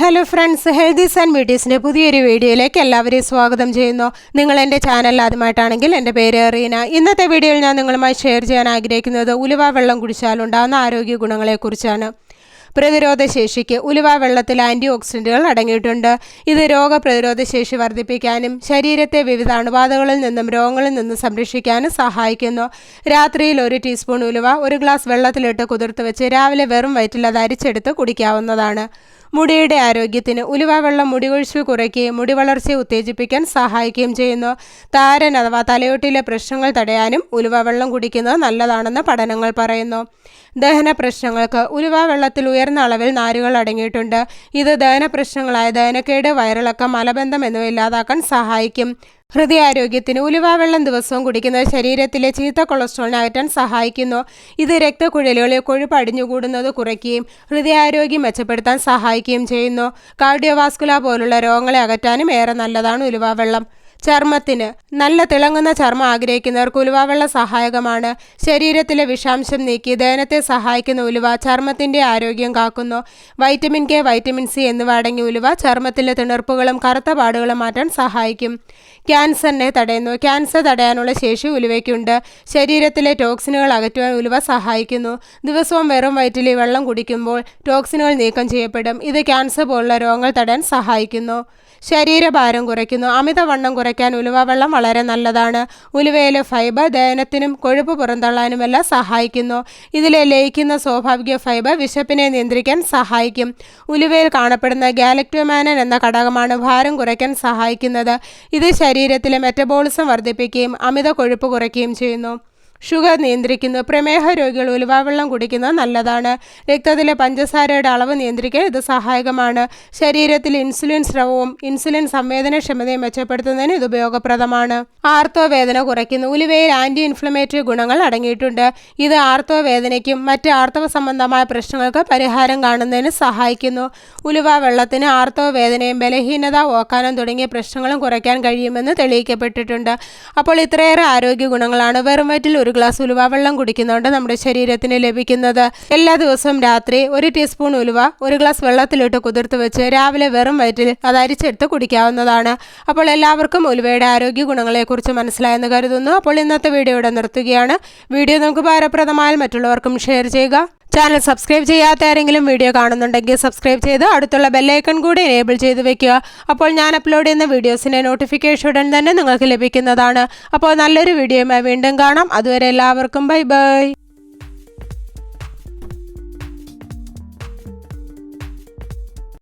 Hello friends, healthies and ബ്യൂട്ടീസിൻ്റെ പുതിയൊരു വീഡിയോയിലേക്ക് എല്ലാവരെയും സ്വാഗതം ചെയ്യുന്നു. നിങ്ങൾ എൻ്റെ ചാനൽ ആദ്യമായിട്ടാണെങ്കിൽ എൻ്റെ പേര് റീന. ഇന്നത്തെ വീഡിയോയിൽ ഞാൻ നിങ്ങളുമായി ഷെയർ ചെയ്യാൻ ആഗ്രഹിക്കുന്നത് ഉലുവ വെള്ളം കുടിച്ചാലുണ്ടാകുന്ന ആരോഗ്യ ഗുണങ്ങളെക്കുറിച്ചാണ്. പ്രതിരോധ ശേഷിക്ക് ഉലുവ വെള്ളത്തിൽ ആൻറ്റി ഓക്സിഡൻറ്റുകൾ അടങ്ങിയിട്ടുണ്ട്. ഇത് രോഗപ്രതിരോധ ശേഷി വർദ്ധിപ്പിക്കാനും ശരീരത്തെ വിവിധ അണുബാധകളിൽ നിന്നും രോഗങ്ങളിൽ നിന്നും സംരക്ഷിക്കാനും സഹായിക്കുന്നു. രാത്രിയിൽ 1 ടീസ്പൂൺ ഉലുവ 1 ഗ്ലാസ് വെള്ളത്തിലിട്ട് കുതിർത്ത് വെച്ച് രാവിലെ വെറും വയറ്റിൽ അത് അരിച്ചെടുത്ത് കുടിക്കാവുന്നതാണ്. മുടിയുടെ ആരോഗ്യത്തിന് ഉലുവ വെള്ളം മുടി കൊഴിച്ചിൽ കുറയ്ക്കുകയും മുടി വളർച്ചയെ ഉത്തേജിപ്പിക്കാൻ സഹായിക്കുകയും ചെയ്യുന്നു. താരൻ അഥവാ തലയോട്ടിലെ പ്രശ്നങ്ങൾ തടയാനും ഉലുവ വെള്ളം കുടിക്കുന്നത് നല്ലതാണെന്ന് പഠനങ്ങൾ പറയുന്നു. ദഹന പ്രശ്നങ്ങൾക്ക് ഉലുവ വെള്ളത്തിൽ ഉയർന്ന അളവിൽ നാരുകൾ അടങ്ങിയിട്ടുണ്ട്. ഇത് ദഹന പ്രശ്നങ്ങളായ ദഹനക്കേട്, വയറിളക്കം, മലബന്ധം എന്നിവ ഇല്ലാതാക്കാൻ സഹായിക്കും. ഹൃദയാരോഗ്യത്തിന് ഉലുവ വെള്ളം ദിവസവും കുടിക്കുന്നത് ശരീരത്തിലെ ചീത്ത കൊളസ്ട്രോളിനെ അകറ്റാൻ സഹായിക്കുന്നു. ഇത് രക്തക്കുഴലുകളിൽ കൊഴുപ്പ് അടിഞ്ഞുകൂടുന്നത് കുറയ്ക്കുകയും ഹൃദയാരോഗ്യം മെച്ചപ്പെടുത്താൻ സഹായിക്കുകയും ചെയ്യുന്നു. കാർഡിയോവാസ്കുലർ പോലുള്ള രോഗങ്ങളെ അകറ്റാനും ഏറെ നല്ലതാണ് ഉലുവ വെള്ളം. ചർമ്മത്തിന് നല്ല തിളങ്ങുന്ന ചർമ്മം ആഗ്രഹിക്കുന്നവർക്ക് ഉലുവ വെള്ളം സഹായകമാണ്. ശരീരത്തിലെ വിഷാംശം നീക്കി ദഹനത്തെ സഹായിക്കുന്ന ഉലുവ ചർമ്മത്തിൻ്റെ ആരോഗ്യം കാക്കുന്നു. വൈറ്റമിൻ കെ, വൈറ്റമിൻ സി എന്നിവ അടങ്ങിയ ഉലുവ ചർമ്മത്തിലെ തിണർപ്പുകളും കറുത്ത പാടുകളും മാറ്റാൻ സഹായിക്കും. ക്യാൻസറിനെ തടയുന്നു. ക്യാൻസർ തടയാനുള്ള ശേഷി ഉലുവയ്ക്കുണ്ട്. ശരീരത്തിലെ ടോക്സിനുകൾ അകറ്റുവാൻ ഉലുവ സഹായിക്കുന്നു. ദിവസവും വെറും വയറ്റിൽ വെള്ളം കുടിക്കുമ്പോൾ ടോക്സിനുകൾ നീക്കം ചെയ്യപ്പെടും. ഇത് ക്യാൻസർ പോലുള്ള രോഗങ്ങൾ തടയാൻ സഹായിക്കുന്നു. ശരീരഭാരം കുറയ്ക്കുന്നു. അമിതവണ്ണം കുറയ്ക്കാൻ ഉലുവ വെള്ളം വളരെ നല്ലതാണ്. ഉലുവയിലെ ഫൈബർ ദഹനത്തിനും കൊഴുപ്പ് പുറന്തള്ളാനുമെല്ലാം സഹായിക്കുന്നു. ഇതിലെ ലയിക്കുന്ന സ്വാഭാവിക ഫൈബർ വിശപ്പിനെ നിയന്ത്രിക്കാൻ സഹായിക്കും. ഉലുവയിൽ കാണപ്പെടുന്ന ഗാലക്ടോമാനൻ എന്ന ഘടകമാണ് ഭാരം കുറയ്ക്കാൻ സഹായിക്കുന്നത്. ഇത് ശരീരത്തിലെ മെറ്റബോളിസം വർദ്ധിപ്പിക്കുകയും അമിത കൊഴുപ്പ് കുറയ്ക്കുകയും ചെയ്യുന്നു. ഷുഗർ നിയന്ത്രിക്കുന്നു. പ്രമേഹ രോഗികൾ ഉലുവ വെള്ളം കുടിക്കുന്നത് നല്ലതാണ്. രക്തത്തിലെ പഞ്ചസാരയുടെ അളവ് നിയന്ത്രിക്കാൻ ഇത് സഹായകമാണ്. ശരീരത്തിൽ ഇൻസുലിൻ സ്രവവും ഇൻസുലിൻ സംവേദനക്ഷമതയും മെച്ചപ്പെടുത്തുന്നതിന് ഇത് ഉപയോഗപ്രദമാണ്. ആർത്തവവേദന കുറയ്ക്കുന്നു. ഉലുവയിൽ ആൻറ്റി ഇൻഫ്ലമേറ്ററി ഗുണങ്ങൾ അടങ്ങിയിട്ടുണ്ട്. ഇത് ആർത്തവവേദനയ്ക്കും മറ്റ് ആർത്തവ സംബന്ധമായ പ്രശ്നങ്ങൾക്ക് പരിഹാരം കാണുന്നതിന് സഹായിക്കുന്നു. ഉലുവ വെള്ളത്തിന് ആർത്തവവേദനയും ബലഹീനത, ഓക്കാനം തുടങ്ങിയ പ്രശ്നങ്ങളും കുറയ്ക്കാൻ കഴിയുമെന്ന് തെളിയിക്കപ്പെട്ടിട്ടുണ്ട്. അപ്പോൾ ഇത്രയേറെ ആരോഗ്യ ഗുണങ്ങളാണ് വെറും വയറ്റിൽ 1 ഗ്ലാസ് ഉലുവ വെള്ളം കുടിക്കുന്നതുകൊണ്ട് നമ്മുടെ ശരീരത്തിന് ലഭിക്കുന്നത്. എല്ലാ ദിവസവും രാത്രി 1 ടീസ്പൂൺ ഉലുവ 1 ഗ്ലാസ് വെള്ളത്തിലിട്ട് കുതിർത്ത് വെച്ച് രാവിലെ വെറും വയറ്റിൽ അത് അരിച്ചെടുത്ത് കുടിക്കാവുന്നതാണ്. അപ്പോൾ എല്ലാവർക്കും ഉലുവയുടെ ആരോഗ്യ ഗുണങ്ങളെക്കുറിച്ച് മനസ്സിലായെന്ന് കരുതുന്നു. അപ്പോൾ ഇന്നത്തെ വീഡിയോ ഇവിടെ നിർത്തുകയാണ്. വീഡിയോ നമുക്ക് ഉപകാരപ്രദമായാൽ മറ്റുള്ളവർക്കും ഷെയർ ചെയ്യുക. ചാനൽ സബ്സ്ക്രൈബ് ചെയ്യാത്ത ആരെങ്കിലും വീഡിയോ കാണുന്നുണ്ടെങ്കിൽ സബ്സ്ക്രൈബ് ചെയ്ത് അടുത്തുള്ള ബെല്ലൈക്കൺ കൂടി എനേബിൾ ചെയ്ത് വെക്കുക. അപ്പോൾ ഞാൻ അപ്ലോഡ് ചെയ്യുന്ന വീഡിയോസിൻ്റെ നോട്ടിഫിക്കേഷൻ ഉടൻ തന്നെ നിങ്ങൾക്ക് ലഭിക്കുന്നതാണ്. അപ്പോൾ നല്ലൊരു വീഡിയോയുമായി വീണ്ടും കാണാം. അതുവരെ എല്ലാവർക്കും ബൈ ബൈ.